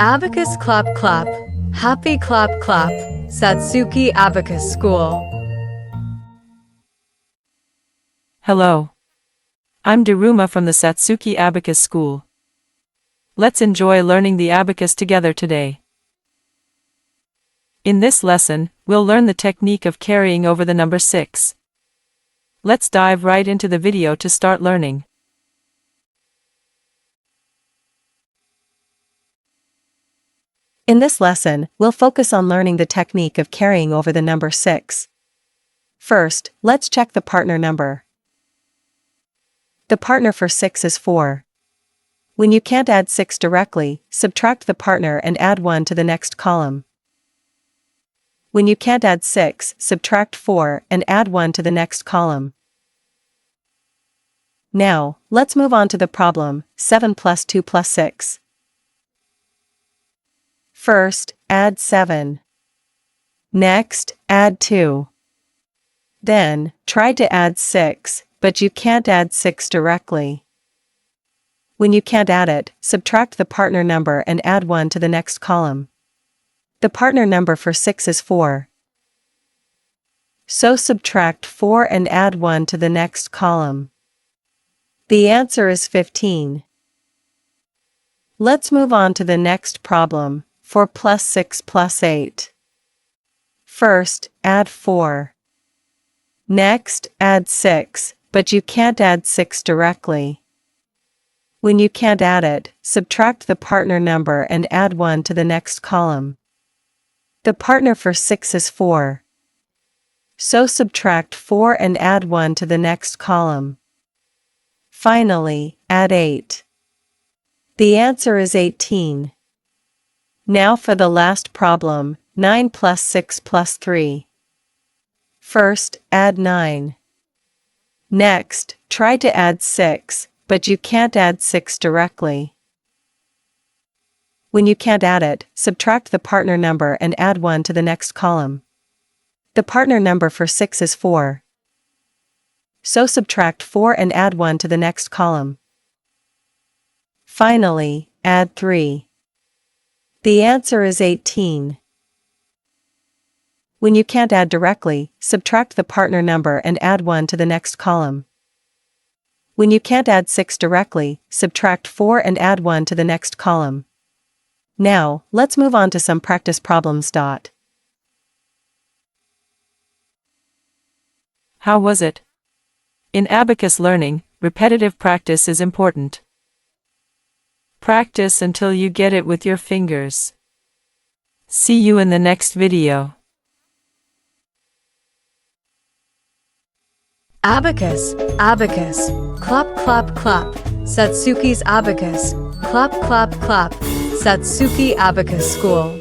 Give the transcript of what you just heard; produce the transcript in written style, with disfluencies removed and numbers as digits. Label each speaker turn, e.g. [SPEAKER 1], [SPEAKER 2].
[SPEAKER 1] Abacus clap clap, happy clap clap, Satsuki Abacus School.
[SPEAKER 2] Hello. I'm Daruma from the Satsuki Abacus School. Let's enjoy learning the abacus together today. In this lesson, we'll learn the technique of carrying over the number 6. Let's dive right into the video to start learning.
[SPEAKER 3] In this lesson, we'll focus on learning the technique of carrying over the number 6. First, let's check the partner number. The partner for 6 is 4. When you can't add 6 directly, subtract the partner and add 1 to the next column. When you can't add 6, subtract 4 and add 1 to the next column. Now, let's move on to the problem, 7 plus 2 plus 6. First, add 7. Next, add 2. Then, try to add 6, but you can't add 6 directly. When you can't add it, subtract the partner number and add 1 to the next column. The partner number for 6 is 4. So subtract 4 and add 1 to the next column. The answer is 15. Let's move on to the next problem, 4 plus 6 plus 8. First, add 4. Next, add 6, but you can't add 6 directly. When you can't add it, subtract the partner number and add 1 to the next column. The partner for 6 is 4. So subtract 4 and add 1 to the next column. Finally, add 8. The answer is 18. Now for the last problem, 9 plus 6 plus 3. First, add 9. Next, try to add 6, but you can't add 6 directly. When you can't add it, subtract the partner number and add 1 to the next column. The partner number for 6 is 4. So subtract 4 and add 1 to the next column. Finally, add 3. The answer is 18. When you can't add directly, subtract the partner number and add 1 to the next column. When you can't add 6 directly, subtract 4 and add 1 to the next column. Now, let's move on to some practice problems.
[SPEAKER 2] How was it? In abacus learning, repetitive practice is important. Practice until you get it with your fingers. See you in the next video.
[SPEAKER 1] Abacus, abacus, clap clap clap, Satsuki's abacus, clap clap clap, Satsuki Abacus School.